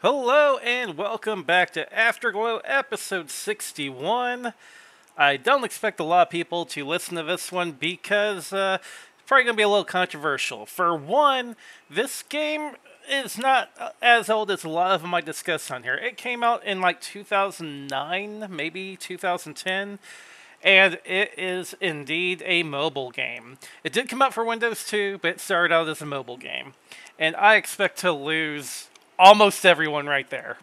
Hello and welcome back to Afterglow episode 61. I don't expect a lot of people to listen to this one because it's probably going to be a little controversial. For one, this game is not as old as a lot of them I discuss on here. It came out in like 2009, maybe 2010. And it is indeed a mobile game. It did come out for Windows 2, but it started out as a mobile game. And I expect to lose almost everyone right there.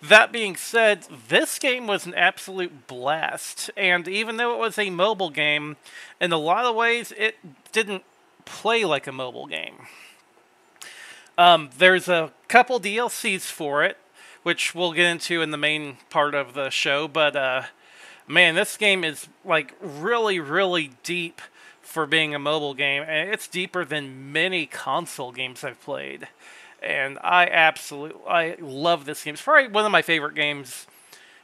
That being said, this game was an absolute blast. And even though it was a mobile game, in a lot of ways, it didn't play like a mobile game. There's a couple DLCs for it, which we'll get into in the main part of the show, but man, this game is like really, really deep for being a mobile game, and it's deeper than many console games I've played. And I love this game. It's probably one of my favorite games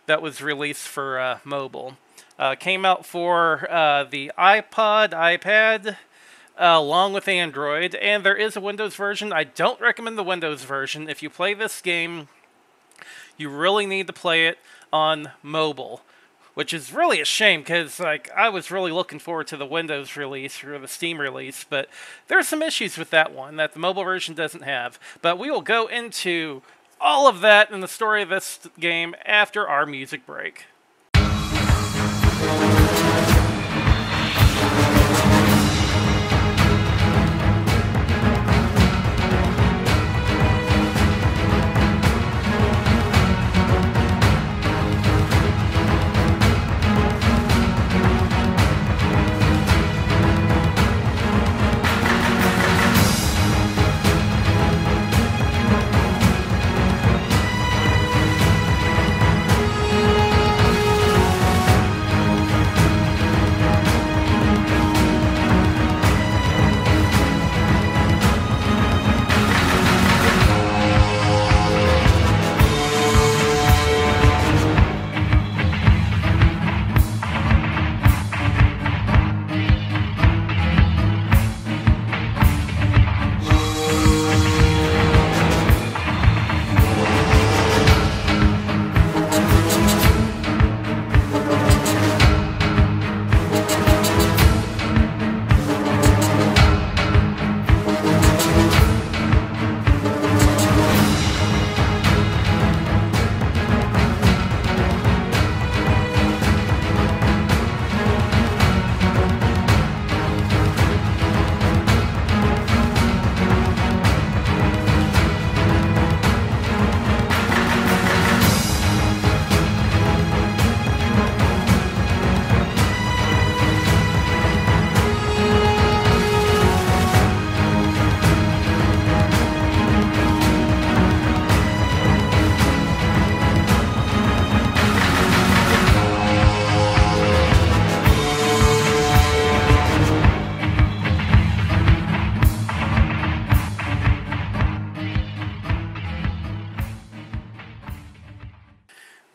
that was released for mobile. Came out for the iPod, iPad, along with Android, and there is a Windows version. I don't recommend the Windows version. If you play this game, you really need to play it on mobile. Which is really a shame, because I was really looking forward to the Windows release, or the Steam release, but there's some issues with that one that the mobile version doesn't have. But we will go into all of that in the story of this game after our music break.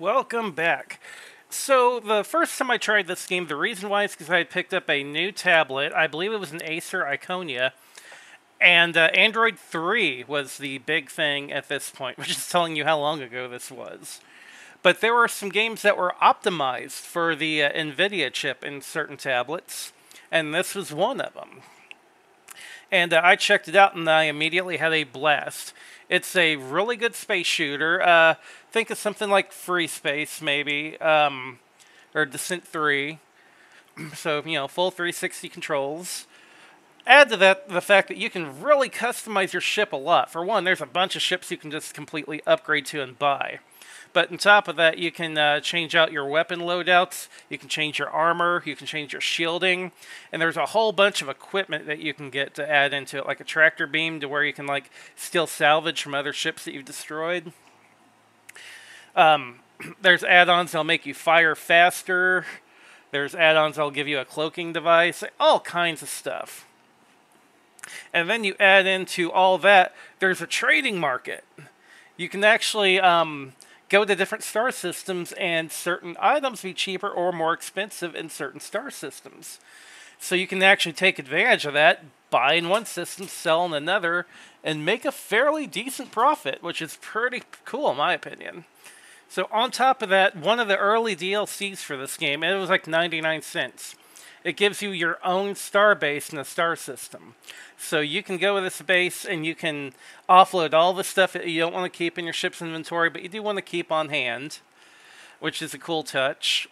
Welcome back. So, the first time I tried this game, the reason why is because I had picked up a new tablet. I believe it was an Acer Iconia. And Android 3 was the big thing at this point, which is telling you how long ago this was. But there were some games that were optimized for the NVIDIA chip in certain tablets, and this was one of them. And I checked it out, and I immediately had a blast. It's a really good space shooter. Think of something like Free Space, maybe, or Descent 3. So, full 360 controls. Add to that the fact that you can really customize your ship a lot. For one, there's a bunch of ships you can just completely upgrade to and buy. But on top of that, you can change out your weapon loadouts, you can change your armor, you can change your shielding, and there's a whole bunch of equipment that you can get to add into it, like a tractor beam to where you can steal salvage from other ships that you've destroyed. There's add-ons that'll make you fire faster. There's add-ons that'll give you a cloaking device, all kinds of stuff. And then you add into all that, there's a trading market. You can actually go to different star systems and certain items be cheaper or more expensive in certain star systems. So you can actually take advantage of that, buy in one system, sell in another, and make a fairly decent profit, which is pretty cool in my opinion. So on top of that, one of the early DLCs for this game, and it was like 99 cents. It gives you your own star base in the star system. So you can go with this base and you can offload all the stuff that you don't want to keep in your ship's inventory, but you do want to keep on hand, which is a cool touch.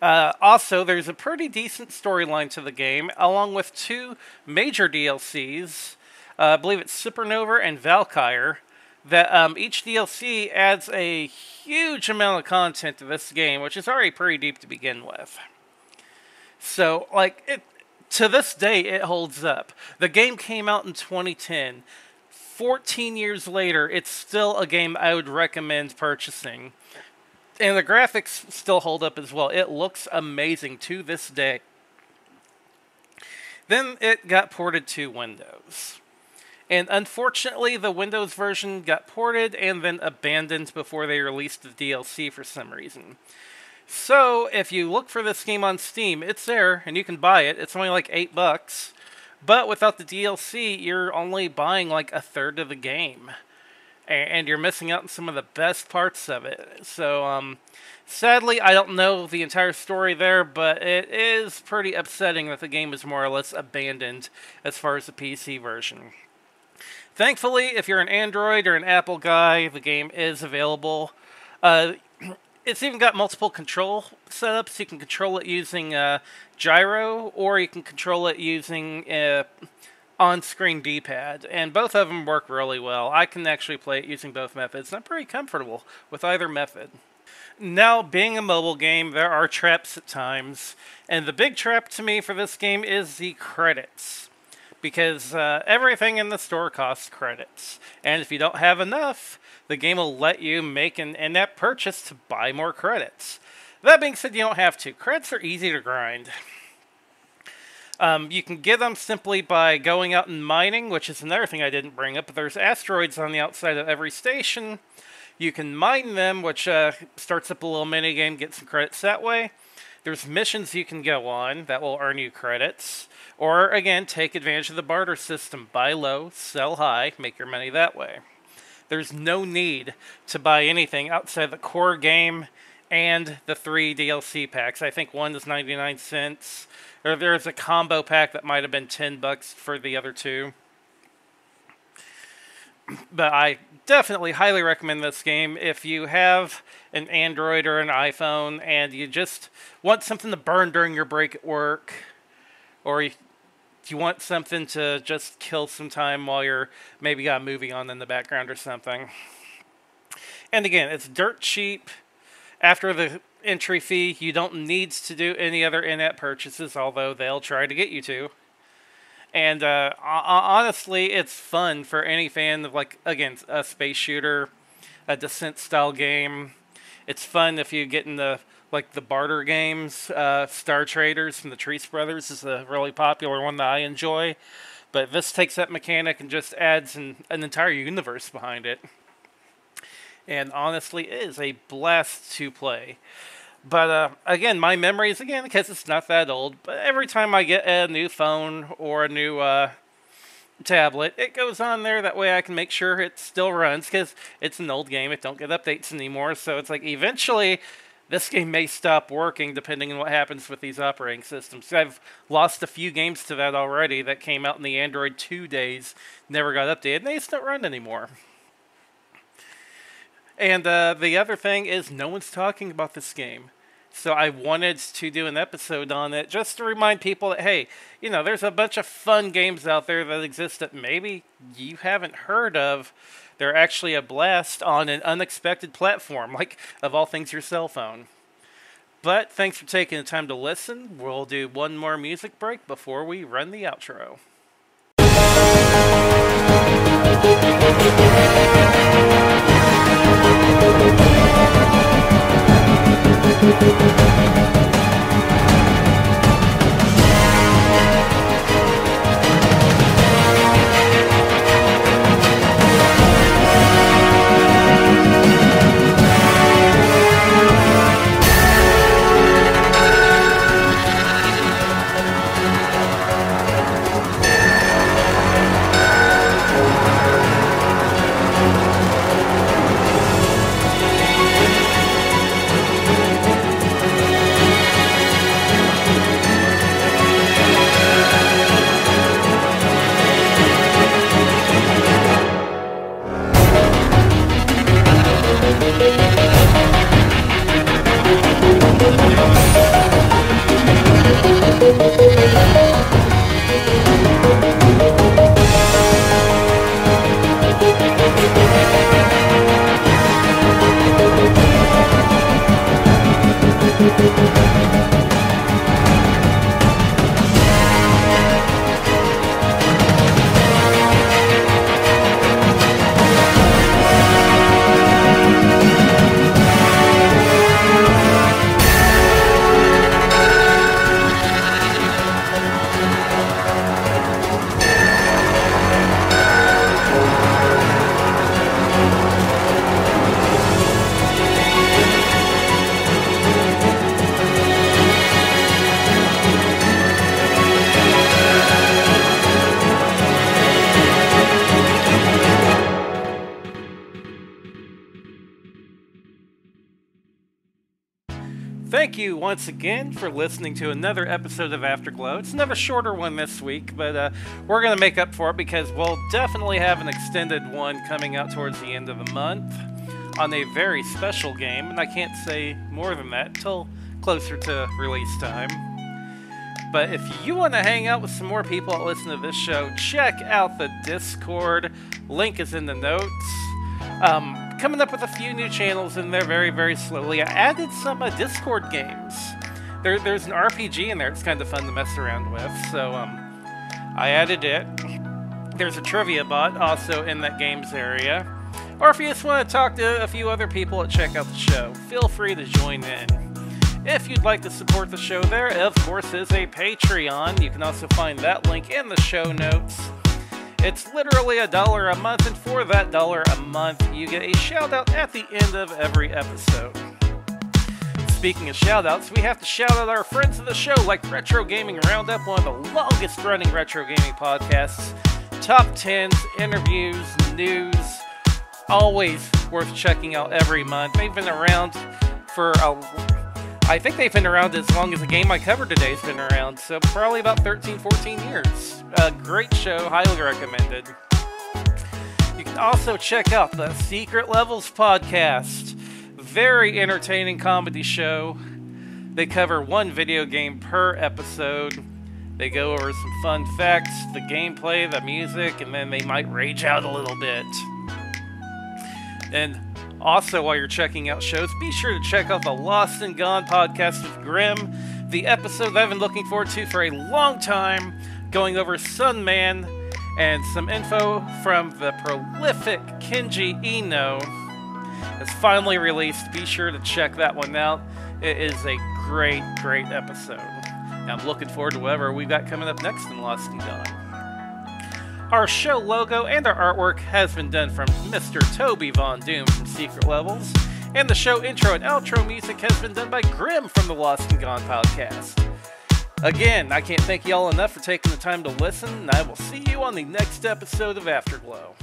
Also, there's a pretty decent storyline to the game, along with two major DLCs. I believe it's Supernova and Valkyrie. That each DLC adds a huge amount of content to this game, which is already pretty deep to begin with. So, like, to this day, it holds up. The game came out in 2010. 14 years later, it's still a game I would recommend purchasing. And the graphics still hold up as well. It looks amazing to this day. Then it got ported to Windows. And unfortunately, the Windows version got ported and then abandoned before they released the DLC for some reason. So, if you look for this game on Steam, it's there, and you can buy it. It's only like $8. But without the DLC, you're only buying like a third of the game. And you're missing out on some of the best parts of it. So, sadly, I don't know the entire story there, but it is pretty upsetting that the game is more or less abandoned as far as the PC version. Thankfully, if you're an Android or an Apple guy, the game is available. It's even got multiple control setups. You can control it using gyro, or you can control it using on-screen D-pad. And both of them work really well. I can actually play it using both methods, and I'm pretty comfortable with either method. Now, being a mobile game, there are traps at times. And the big trap to me for this game is the credits. Because everything in the store costs credits. And if you don't have enough, the game will let you make an in-app purchase to buy more credits. That being said, you don't have to. Credits are easy to grind. You can get them simply by going out and mining, which is another thing I didn't bring up. But there's asteroids on the outside of every station. You can mine them, which starts up a little minigame, get some credits that way. There's missions you can go on that will earn you credits. Or, again, take advantage of the barter system. Buy low, sell high, make your money that way. There's no need to buy anything outside the core game and the 3 DLC packs. I think one is 99 cents. Or there's a combo pack that might have been $10 for the other two. But I definitely highly recommend this game if you have an Android or an iPhone and you just want something to burn during your break at work, or you want something to just kill some time while you're maybe got a movie on in the background or something. And again, it's dirt cheap. After the entry fee, you don't need to do any other in-app purchases, although they'll try to get you to. And honestly, it's fun for any fan of, like, again, a space shooter, a Descent-style game. It's fun if you get in the barter games. Star Traders from the Treese Brothers is a really popular one that I enjoy. But this takes that mechanic and just adds an entire universe behind it. And honestly, it is a blast to play. But, again, my memories, again, because it's not that old, but every time I get a new phone or a new tablet, it goes on there. That way I can make sure it still runs, because it's an old game. It don't get updates anymore. So it's like, eventually, this game may stop working, depending on what happens with these operating systems. I've lost a few games to that already that came out in the Android 2 days, never got updated, and they just don't run anymore. And the other thing is, no one's talking about this game. So I wanted to do an episode on it, just to remind people that, hey, you know, there's a bunch of fun games out there that exist that maybe you haven't heard of. They're actually a blast on an unexpected platform, like, of all things, your cell phone. But thanks for taking the time to listen. We'll do one more music break before we run the outro. Thank you once again for listening to another episode of Afterglow. It's another shorter one this week, but we're going to make up for it because we'll definitely have an extended one coming out towards the end of the month on a very special game, and I can't say more than that until closer to release time. But if you want to hang out with some more people that listen to this show, check out the Discord. Link is in the notes. Coming up with a few new channels in there very, very slowly. I added some Discord games. There's an RPG in there it's kind of fun to mess around with, so I added it. There's a trivia bot also in that games area. Or if you just want to talk to a few other people that check out the show, feel free to join in. If you'd like to support the show, there, of course, is a Patreon. You can also find that link in the show notes. It's literally $1 a month, and for that $1 a month, you get a shout-out at the end of every episode. Speaking of shout-outs, we have to shout out our friends of the show, like Retro Gaming Roundup, one of the longest-running retro gaming podcasts. Top 10s, interviews, news, always worth checking out every month. They've been around for I think they've been around as long as the game I covered today has been around, so probably about 13, 14 years. A great show, highly recommended. You can also check out the Secret Levels podcast. Very entertaining comedy show. They cover one video game per episode. They go over some fun facts, the gameplay, the music, and then they might rage out a little bit. And also, while you're checking out shows, be sure to check out the Lost and Gone podcast with Grim, the episode that I've been looking forward to for a long time, going over Sunman and some info from the prolific Kenji Eno. It's finally released. Be sure to check that one out. It is a great, great episode. And I'm looking forward to whatever we've got coming up next in Lost and Gone. Our show logo and our artwork has been done from Mr. TobyVonDoom from Secret Levels, and the show intro and outro music has been done by Grim from the Lost and Gone podcast. Again, I can't thank y'all enough for taking the time to listen, and I will see you on the next episode of Afterglow.